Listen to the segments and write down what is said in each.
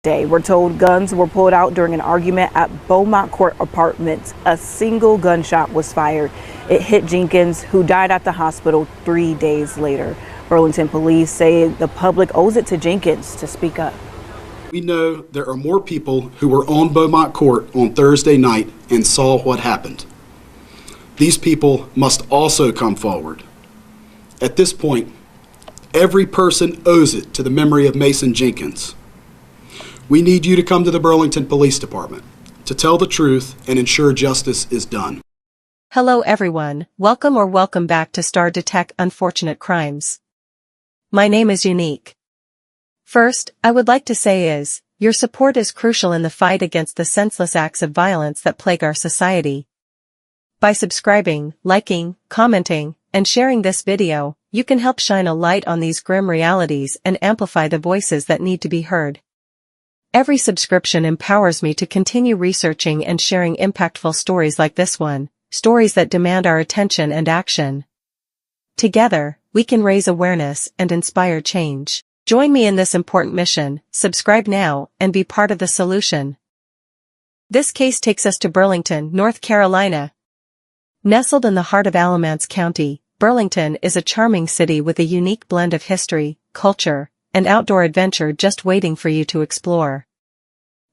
Day. We're told guns were pulled out during an argument at Beaumont Court Apartments. A single gunshot was fired. It hit Jenkins, who died at the hospital 3 days later. Burlington police say the public owes it to Jenkins to speak up. We know there are more people who were on Beaumont Court on Thursday night and saw what happened. These people must also come forward. At this point, every person owes it to the memory of Mason Jenkins. We need you to come to the Burlington Police Department to tell the truth and ensure justice is done. Hello everyone, welcome back to Star Detect Unfortunate Crimes. My name is Unique. First, I would like to say your support is crucial in the fight against the senseless acts of violence that plague our society. By subscribing, liking, commenting, and sharing this video, you can help shine a light on these grim realities and amplify the voices that need to be heard. Every subscription empowers me to continue researching and sharing impactful stories like this one, stories that demand our attention and action. Together, we can raise awareness and inspire change. Join me in this important mission, subscribe now, and be part of the solution. This case takes us to Burlington, North Carolina. Nestled in the heart of Alamance County, Burlington is a charming city with a unique blend of history, culture, and outdoor adventure just waiting for you to explore.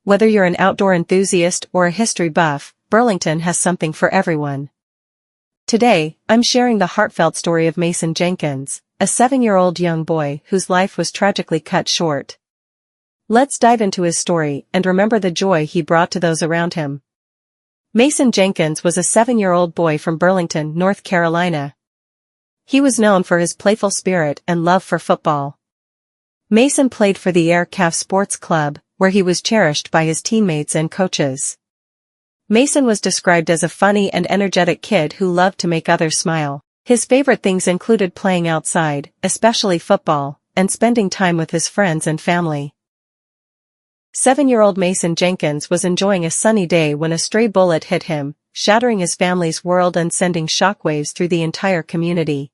Whether you're an outdoor enthusiast or a history buff, Burlington has something for everyone. Today, I'm sharing the heartfelt story of Mason Jenkins, a 7-year-old young boy whose life was tragically cut short. Let's dive into his story and remember the joy he brought to those around him. Mason Jenkins was a 7-year-old boy from Burlington, North Carolina. He was known for his playful spirit and love for football. Mason played for the Air Calf Sports Club, where he was cherished by his teammates and coaches. Mason was described as a funny and energetic kid who loved to make others smile. His favorite things included playing outside, especially football, and spending time with his friends and family. 7-year-old Mason Jenkins was enjoying a sunny day when a stray bullet hit him, shattering his family's world and sending shockwaves through the entire community.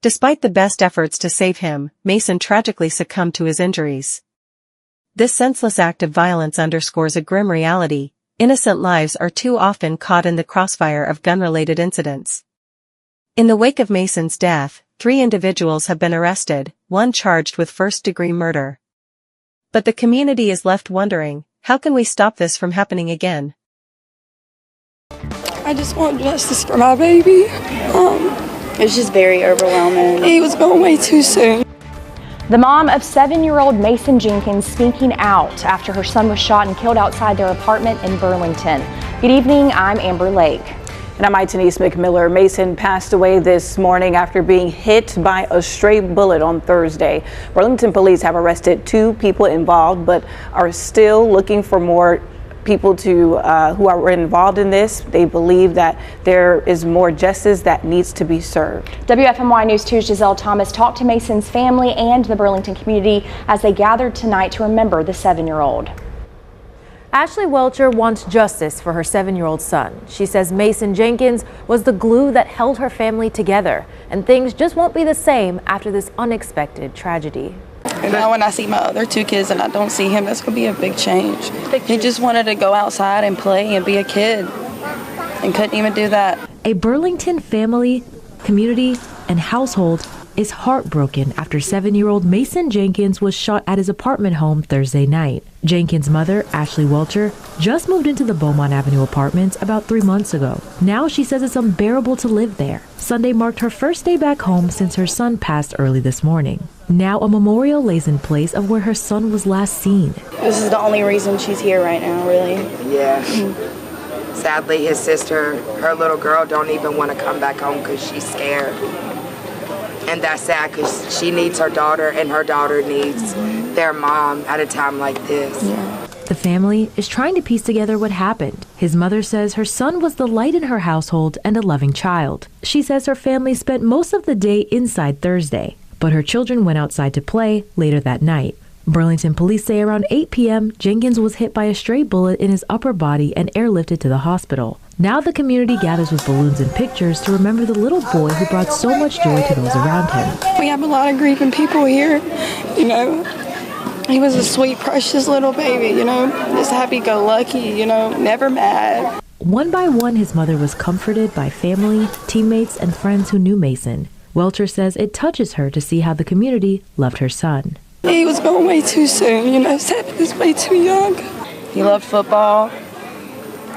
Despite the best efforts to save him, Mason tragically succumbed to his injuries. This senseless act of violence underscores a grim reality: innocent lives are too often caught in the crossfire of gun-related incidents. In the wake of Mason's death, 3 individuals have been arrested, one charged with first-degree murder. But the community is left wondering, how can we stop this from happening again? I just want justice for my baby. It's just very overwhelming. He was gone way too soon. The mom of 7-year-old Mason Jenkins speaking out after her son was shot and killed outside their apartment in Burlington. Good evening, I'm Amber Lake. And I'm Denise McMiller. Mason passed away this morning after being hit by a stray bullet on Thursday. Burlington police have arrested 2 people involved, but are still looking for more people who are involved in this. They believe that there is more justice that needs to be served. WFMY News 2's Giselle Thomas talked to Mason's family and the Burlington community as they gathered tonight to remember the 7-year-old. Ashley Welcher wants justice for her 7-year-old son. She says Mason Jenkins was the glue that held her family together, and things just won't be the same after this unexpected tragedy. And now when I see my other 2 kids and I don't see him, that's going to be a big change. He just wanted to go outside and play and be a kid and couldn't even do that. A Burlington family, community, and household is heartbroken after 7-year-old Mason Jenkins was shot at his apartment home Thursday night. Jenkins' mother, Ashley Welcher, just moved into the Beaumont Avenue apartments about 3 months ago. Now she says it's unbearable to live there. Sunday marked her first day back home since her son passed early this morning. Now a memorial lays in place of where her son was last seen. This is the only reason she's here right now, really. Yeah. Sadly, his sister, her little girl, don't even want to come back home because she's scared. And that's sad because she needs her daughter and her daughter needs their mom at a time like this. Yeah. The family is trying to piece together what happened. His mother says her son was the light in her household and a loving child. She says her family spent most of the day inside Thursday, but her children went outside to play later that night. Burlington police say around 8 p.m., Jenkins was hit by a stray bullet in his upper body and airlifted to the hospital. Now the community gathers with balloons and pictures to remember the little boy who brought so much joy to those around him. We have a lot of grieving people here, you know. He was a sweet, precious little baby, just happy-go-lucky, never mad. One by one, his mother was comforted by family, teammates, and friends who knew Mason. Welcher says it touches her to see how the community loved her son. He was going way too soon, 7 is way too young. He loved football.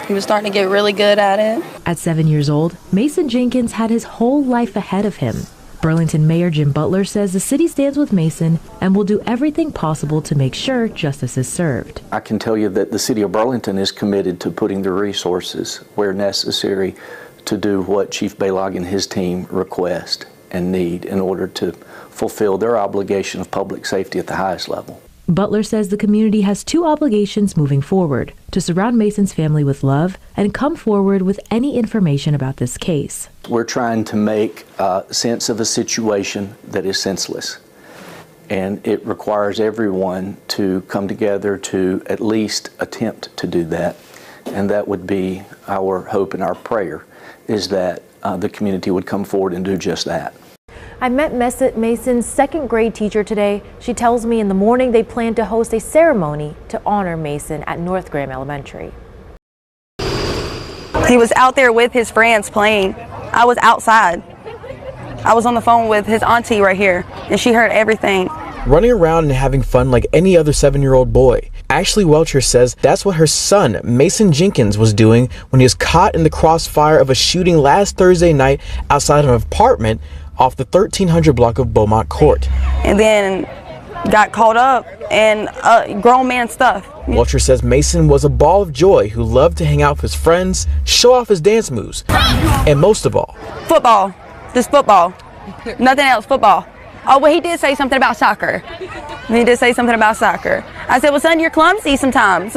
He was starting to get really good at it. At 7 years old, Mason Jenkins had his whole life ahead of him. Burlington Mayor Jim Butler says the city stands with Mason and will do everything possible to make sure justice is served. I can tell you that the city of Burlington is committed to putting the resources where necessary to do what Chief Balog and his team request and need in order to fulfill their obligation of public safety at the highest level. Butler says the community has 2 obligations moving forward: to surround Mason's family with love and come forward with any information about this case. We're trying to make sense of a situation that is senseless, and it requires everyone to come together to at least attempt to do that, and that would be our hope and our prayer, is that the community would come forward and do just that. I met Mason's second grade teacher today. She tells me in the morning they plan to host a ceremony to honor Mason at North Graham Elementary. He was out there with his friends playing. I was outside. I was on the phone with his auntie right here, and she heard everything. Running around and having fun like any other 7-year-old boy. Ashley Welcher says that's what her son, Mason Jenkins, was doing when he was caught in the crossfire of a shooting last Thursday night outside of an apartment off the 1300 block of Beaumont Court. And then got caught up in grown man stuff. Welcher says Mason was a ball of joy who loved to hang out with his friends, show off his dance moves, and most of all, football. Just football. Nothing else, football. Oh, well, he did say something about soccer. I said, well, son, you're clumsy sometimes.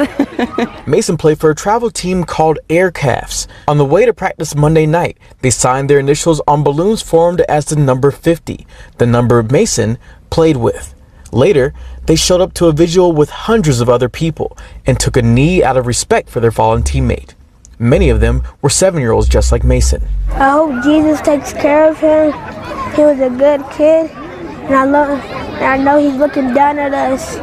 Mason played for a travel team called Air Calves. On the way to practice Monday night, they signed their initials on balloons formed as the number 50, the number Mason played with. Later, they showed up to a visual with hundreds of other people and took a knee out of respect for their fallen teammate. Many of them were 7-year-olds just like Mason. I hope Jesus takes care of him. He was a good kid, and I know he's looking down at us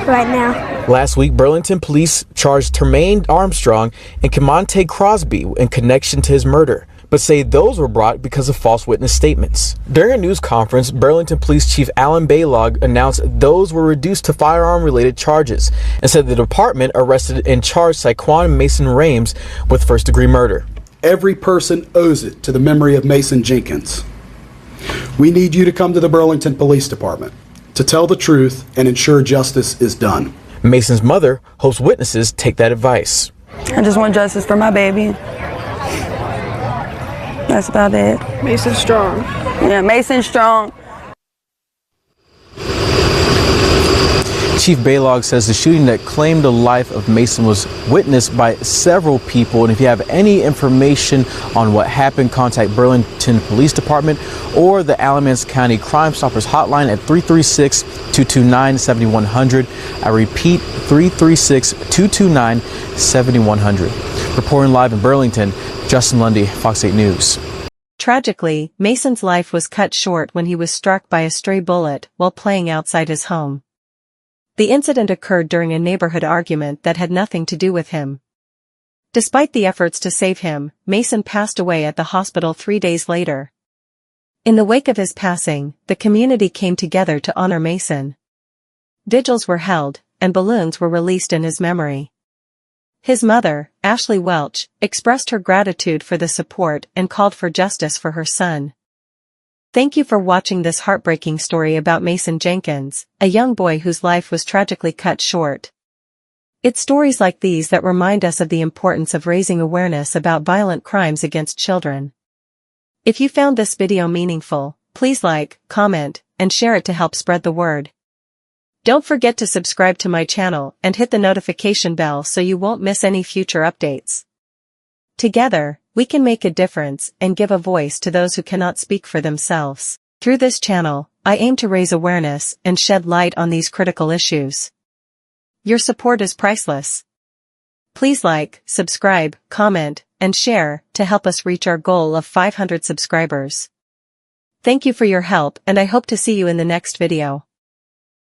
right now. Last week, Burlington police charged Termaine Armstrong and Camonte Crosby in connection to his murder, but say those were brought because of false witness statements. During a news conference, Burlington Police Chief Alan Balog announced those were reduced to firearm-related charges and said the department arrested and charged Saquon Mason Rames with first-degree murder. Every person owes it to the memory of Mason Jenkins. We need you to come to the Burlington Police Department to tell the truth and ensure justice is done. Mason's mother hopes witnesses take that advice. I just want justice for my baby. That's about it. Mason's strong. Yeah, Mason's strong. Chief Balog says the shooting that claimed the life of Mason was witnessed by several people, and if you have any information on what happened, contact Burlington Police Department or the Alamance County Crime Stoppers hotline at 336-229-7100. I repeat, 336-229-7100. Reporting live in Burlington, Justin Lundy, Fox 8 News. Tragically, Mason's life was cut short when he was struck by a stray bullet while playing outside his home. The incident occurred during a neighborhood argument that had nothing to do with him. Despite the efforts to save him, Mason passed away at the hospital 3 days later. In the wake of his passing, the community came together to honor Mason. Vigils were held, and balloons were released in his memory. His mother, Ashley Welch, expressed her gratitude for the support and called for justice for her son. Thank you for watching this heartbreaking story about Mason Jenkins, a young boy whose life was tragically cut short. It's stories like these that remind us of the importance of raising awareness about violent crimes against children. If you found this video meaningful, please like, comment, and share it to help spread the word. Don't forget to subscribe to my channel and hit the notification bell so you won't miss any future updates. Together, we can make a difference and give a voice to those who cannot speak for themselves. Through this channel, I aim to raise awareness and shed light on these critical issues. Your support is priceless. Please like, subscribe, comment, and share to help us reach our goal of 500 subscribers. Thank you for your help, and I hope to see you in the next video.